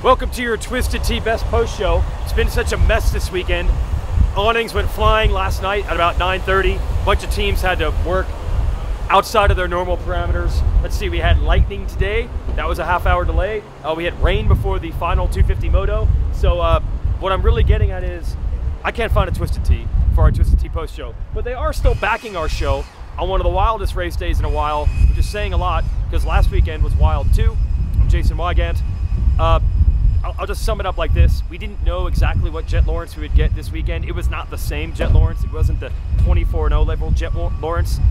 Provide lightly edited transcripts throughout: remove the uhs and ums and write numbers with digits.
Welcome to your Twisted Tea Best Post Show. It's been such a mess this weekend. Awnings went flying last night at about 9:30. A bunch of teams had to work outside of their normal parameters. Let's see, we had lightning today. That was a half-hour delay. We had rain before the final 250 moto. So what I'm really getting at is I can't find a Twisted Tea for our Twisted Tea Post Show, but they are still backing our show on one of the wildest race days in a while, which is saying a lot because last weekend was wild too. I'm Jason Weigandt. I'll just sum it up like this. We didn't know exactly what Jett Lawrence we would get this weekend. It was not the same Jett Lawrence. It wasn't the 24-0 level Jett Lawrence.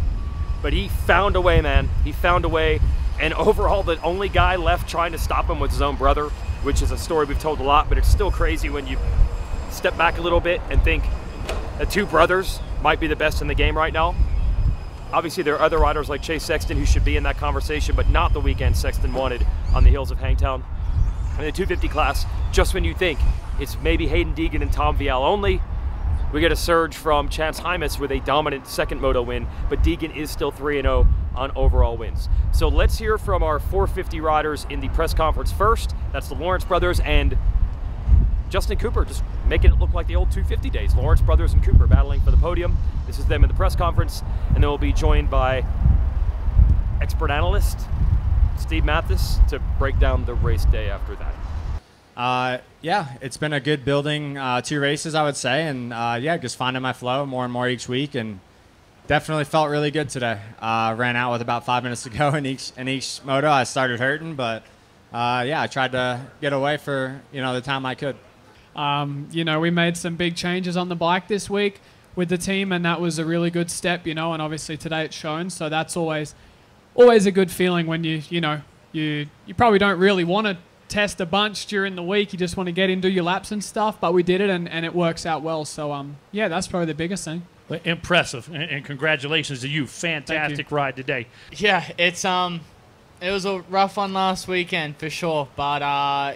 But he found a way, man. He found a way. And overall, the only guy left trying to stop him was his own brother, which is a story we've told a lot, but it's still crazy when you step back a little bit and think the two brothers might be the best in the game right now. Obviously, there are other riders like Chase Sexton who should be in that conversation, but not the weekend Sexton wanted on the heels of Hangtown. In the 250 class, just when you think it's maybe Haiden Deegan and Tom Vialle only, we get a surge from Chance Hymas with a dominant second moto win, but Deegan is still 3-0 on overall wins. So let's hear from our 450 riders in the press conference first. That's the Lawrence brothers and Justin Cooper, just making it look like the old 250 days. Lawrence brothers and Cooper battling for the podium. This is them in the press conference, and then we'll be joined by expert analyst Steve Matthes to break down the race day after that. Yeah, it's been a good building 2 races, I would say, and yeah, just finding my flow more and more each week, and definitely felt really good today. Ran out with about 5 minutes to go in each moto. I started hurting, but yeah, I tried to get away for the time I could. We made some big changes on the bike this week with the team, and that was a really good step, and obviously today it's shown, so that's always a good feeling when you probably don't really want to test a bunch during the week. You just want to get in, do your laps and stuff, but we did it, and it works out well. So yeah, that's probably the biggest thing. Impressive, and congratulations to you. Fantastic ride today. Yeah, it was a rough one last weekend for sure, but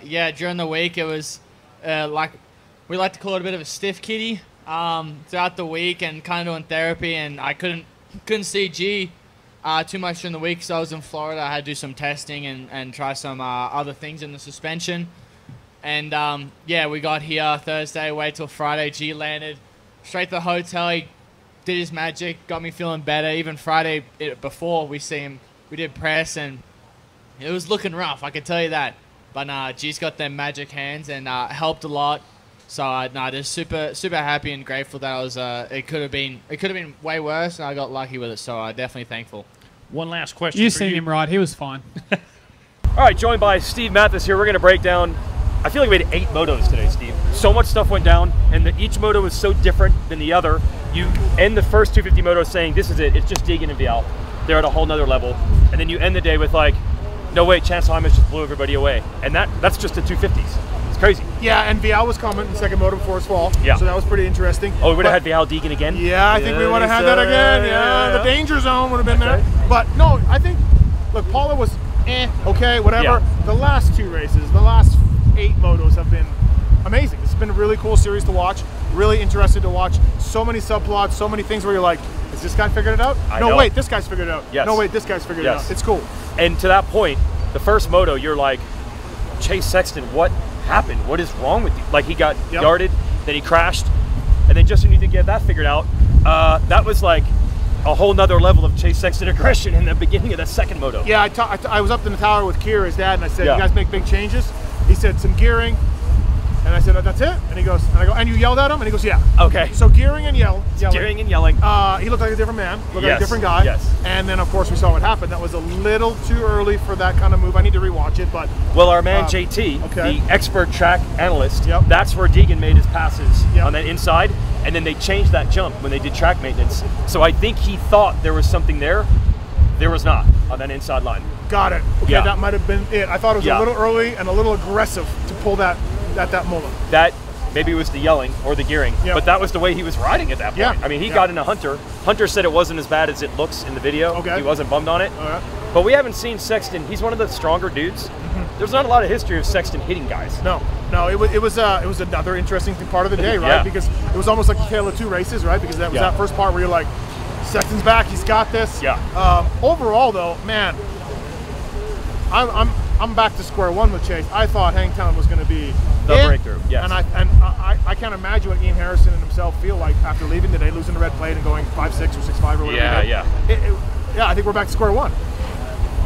yeah, during the week it was like we like to call it a bit of a stiff kitty throughout the week, and kind of doing therapy, and I couldn't see G too much during the week because I was in Florida. I had to do some testing and try some other things in the suspension. And yeah, we got here Thursday, wait till Friday. G landed straight to the hotel. He did his magic, got me feeling better. Even Friday before we see him, we did press, and it was looking rough, I can tell you that. But G's got them magic hands and helped a lot. So just super happy and grateful that I was. It could have been way worse, and I got lucky with it. So definitely thankful. One last question. You seen him ride? He was fine. All right, joined by Steve Matthes here. We're going to break down. I feel like we had 8 motos today, Steve. So much stuff went down, and each moto was so different than the other. You end the first 250 moto saying this is it. It's just Deegan and Vialle. They're at a whole nother level, and then you end the day with like, no wait, Chance Hymas just blew everybody away, and that's just the 250s. Crazy. Yeah, and Vialle was coming in second moto before his fall. Yeah. So that was pretty interesting. Oh, we would have had Vialle Deegan again? Yeah, I think we would have had that again. Yeah, the danger zone would have been there. But no, I think, look, Paula was okay, whatever. Yeah. The last 2 races, the last 8 motos have been amazing. It's been a really cool series to watch. Really interested to watch. So many subplots, so many things where you're like, has this guy figured it out? No, wait, this guy's figured it out. Yes. No, wait, this guy's figured it out. It's cool. And to that point, the first moto, you're like, Chase Sexton, what happened? What is wrong with you? Like, he got yarded, then he crashed, and then just when you think you had that figured out, that was like a whole nother level of Chase Sexton aggression in the beginning of that second moto. Yeah, I was up in the tower with Kier, his dad, and I said, you guys make big changes? He said, some gearing. And I said, that's it? And he goes, and I go, and you yelled at him? And he goes, yeah. Okay. So gearing and yelling. Gearing and yelling. He looked like a different man, looked like a different guy. Yes. And then, of course, we saw what happened. That was a little too early for that kind of move. I need to rewatch it, but. Well, our man JT, the expert track analyst, that's where Deegan made his passes on that inside, and then they changed that jump when they did track maintenance. So I think he thought there was something there. There was not on that inside line. Got it. Okay, that might have been it. I thought it was a little early and a little aggressive to pull that at that moment. Maybe it was the yelling or the gearing, but that was the way he was riding at that point. I mean, he got into Hunter. Hunter said it wasn't as bad as it looks in the video. Okay. He wasn't bummed on it. But we haven't seen Sexton. He's one of the stronger dudes. There's not a lot of history of Sexton hitting guys. No, it was another interesting part of the day, right? Because it was almost like a tale of 2 races, right? Because that was that first part where you're like, Sexton's back, he's got this. Overall, though, man, I'm I'm back to square one with Chase. I thought Hangtown was going to be The breakthrough, yes. And I can't imagine what Ian Harrison and himself feel like after leaving today, losing the red plate and going 5-6 or 6-5 or whatever. Yeah. Yeah, I think we're back to square one.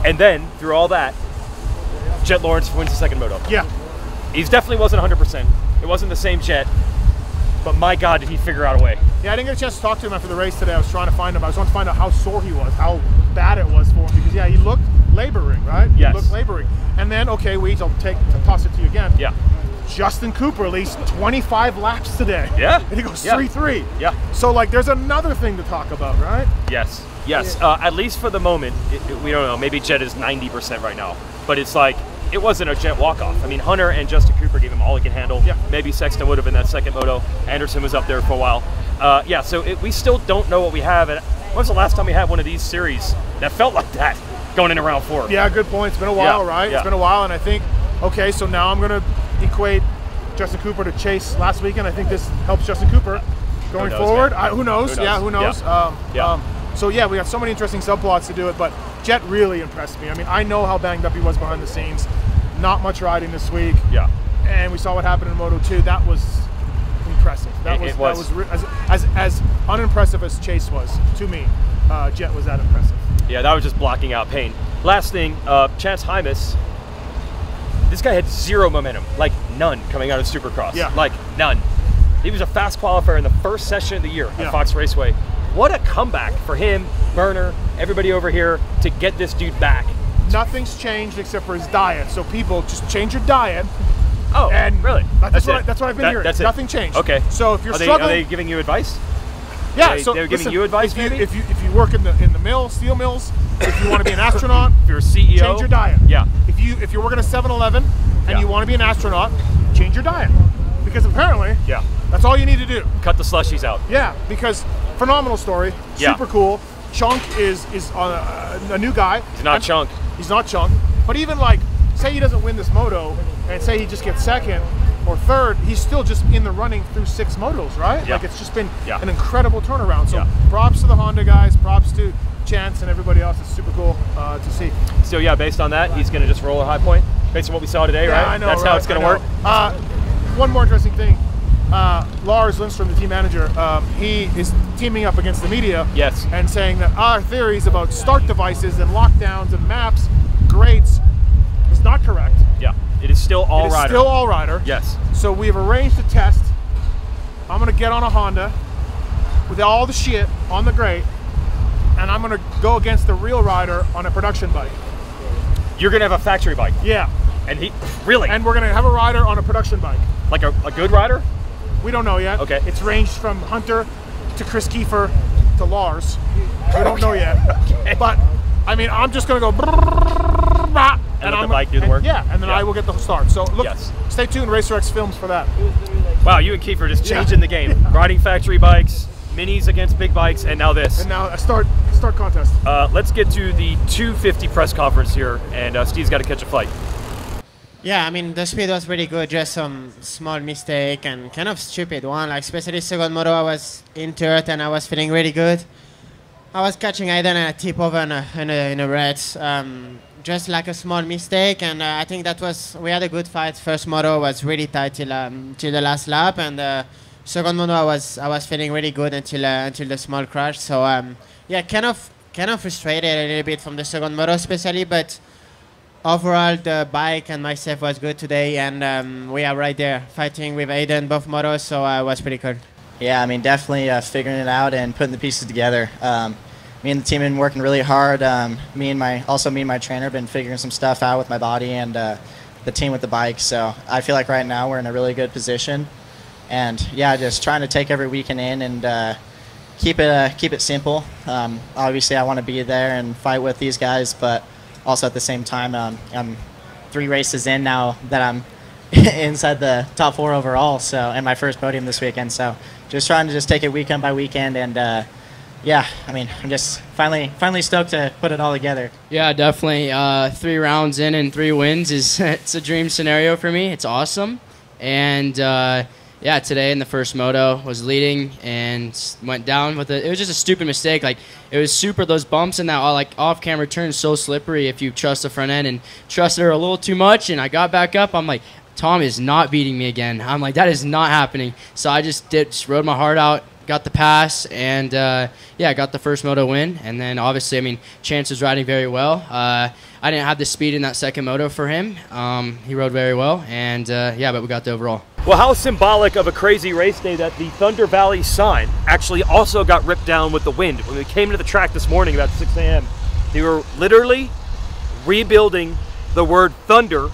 And then, through all that, Jett Lawrence wins the second moto. Yeah. He definitely wasn't 100%. It wasn't the same Jett, but my God, did he figure out a way. Yeah, I didn't get a chance to talk to him after the race today. I was trying to find him. I was trying to find out how sore he was, how bad it was for him. Because, yeah, he looked laboring, right? Yes. He looked laboring. And then, okay, Weeds, I'll toss it to you again. Yeah. Justin Cooper released 25 laps today. Yeah. And he goes 3-3. Yeah. So, like, there's another thing to talk about, right? Yes. Yeah. At least for the moment, we don't know. Maybe Jett is 90% right now. But it's like, it wasn't a Jett walk-off. I mean, Hunter and Justin Cooper gave him all he can handle. Yeah. Maybe Sexton would have been that second moto. Anderson was up there for a while. So we still don't know what we have. And when was the last time we had one of these series that felt like that going into round 4? Yeah, good point. It's been a while, right? Yeah. It's been a while, and I think, okay, so now I'm going to equate Justin Cooper to Chase last weekend. I think this helps Justin Cooper going forward. Who knows? Yeah, who knows? So, yeah, we got so many interesting subplots to do it, but Jett really impressed me. I mean, I know how banged up he was behind the scenes. Not much riding this week. Yeah. And we saw what happened in Moto 2. That was impressive. That was as unimpressive as Chase was to me. Jett was that impressive. Yeah, that was just blocking out pain. Last thing, Chance Hymas. This guy had zero momentum, like none, coming out of Supercross. Yeah. Like none. He was a fast qualifier in the first session of the year at Fox Raceway. What a comeback for him, Burner, everybody over here to get this dude back. Nothing's changed except for his diet. So people, just change your diet. Oh, and really? That's what I've been hearing. That's it. Nothing changed. Okay. So if you're struggling, struggling, are they giving you advice? Yeah. They're giving you advice, maybe. If you work in the mill, steel mills, if you want to be an astronaut, if you're a CEO, change your diet. Yeah. If you're working at 7-Eleven and you want to be an astronaut, change your diet. Because apparently, that's all you need to do. Cut the slushies out. Yeah, because phenomenal story, super cool. Chunk is a new guy. He's not Chunk. He's not Chunk. But even like, say he doesn't win this moto, and say he just gets second or third, he's still just in the running through 6 motos, right? Yeah. Like it's just been an incredible turnaround. So props to the Honda guys, props to Chance and everybody else. It's super cool to see. So yeah, based on that, he's going to just roll a high point based on what we saw today, right? I know. That's how it's going to work. One more interesting thing. Lars Lindstrom, the team manager, he is teaming up against the media and saying that our theories about start devices and lockdowns and maps, grates, is not correct. Yeah, it is still all rider. Still all rider. Yes. So we have arranged a test. I'm going to get on a Honda with all the shit on the grate, and I'm going to go against the real rider on a production bike. You're going to have a factory bike? Yeah. And he, really? And we're going to have a rider on a production bike. Like a good rider? We don't know yet. Okay. It's ranged from Hunter to Chris Kiefer to Lars. We don't know yet. Okay. But, I mean, I'm just going to go... And let the bike do the work? Yeah, and then I will get the start. So, look, Yes. stay tuned, RacerX Films for that. Wow, you and Kiefer just changing the game. Riding factory bikes, minis against big bikes, and now this. And now a start contest. Let's get to the 250 press conference here, and Steve's got to catch a flight. Yeah, I mean, the speed was really good, just some small mistake and kind of stupid one, like especially second moto, I was in third and I was feeling really good. I was catching Haiden and a tip over in a red, just like a small mistake, and I think that we had a good fight. First moto was really tight till the last lap, and second moto I was feeling really good until the small crash. So yeah, kind of frustrated a little bit from the second moto especially, but overall, the bike and myself was good today, and we are right there fighting with Haiden both motos, so it was pretty good. Yeah, I mean, definitely figuring it out and putting the pieces together. Me and the team have been working really hard. Me and my trainer have been figuring some stuff out with my body and the team with the bike. So I feel like right now we're in a really good position, and yeah, just trying to take every weekend in and keep it simple. Obviously, I want to be there and fight with these guys, but also at the same time, I'm 3 races in now that I'm inside the top 4 overall, so, and my first podium this weekend. So just trying to take it weekend by weekend, and yeah, I mean, I'm just finally stoked to put it all together. Yeah, definitely. 3 rounds in and 3 wins it's a dream scenario for me. It's awesome, and yeah, yeah, today in the first moto was leading and went down with it was just a stupid mistake. Like, it was those bumps and that like off-camera turn is so slippery if you trust the front end, and trusted her a little too much, and I got back up. I'm like, Tom is not beating me again. I'm like, that is not happening. So I just rode my heart out, got the pass, and yeah, got the first moto win. And then obviously, I mean, Chance was riding very well. I didn't have the speed in that second moto for him. He rode very well, and yeah, but we got the overall. Well, how symbolic of a crazy race day that the Thunder Valley sign actually also got ripped down with the wind. When we came to the track this morning about 6 a.m., they were literally rebuilding the word Thunder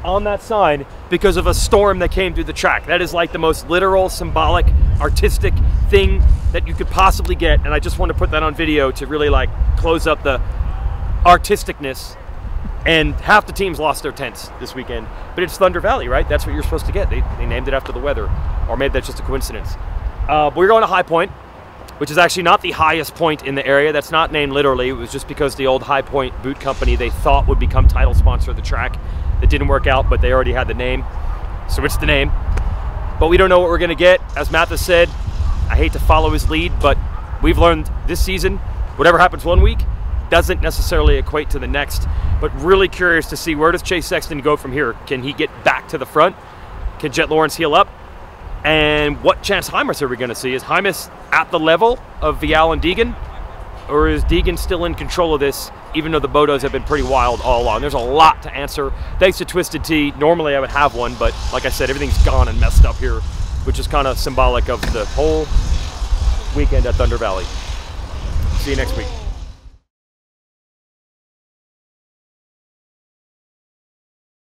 on that sign because of a storm that came through the track. That is like the most literal, symbolic, artistic thing that you could possibly get, and I just want to put that on video to really like close up the artisticness. And half the teams lost their tents this weekend, but it's Thunder Valley, right? That's what you're supposed to get. They named it after the weather, or maybe that's just a coincidence. But we're going to High Point, which is actually not the highest point in the area. That's not named literally. It was just because the old High Point boot company they thought would become title sponsor of the track. It didn't work out, but they already had the name, so it's the name. But we don't know what we're going to get. As Matthes said, I hate to follow his lead, but we've learned this season, whatever happens one week doesn't necessarily equate to the next. But really curious to see, where does Chase Sexton go from here? Can he get back to the front? Can Jett Lawrence heal up? And what Chance Hymas are we going to see? Is Hymas at the level of Vialle and Deegan? Or is Deegan still in control of this, even though the motos have been pretty wild all along? There's a lot to answer. Thanks to Twisted Tea. Normally I would have one, but like I said, everything's gone and messed up here, which is kind of symbolic of the whole weekend at Thunder Valley. See you next week.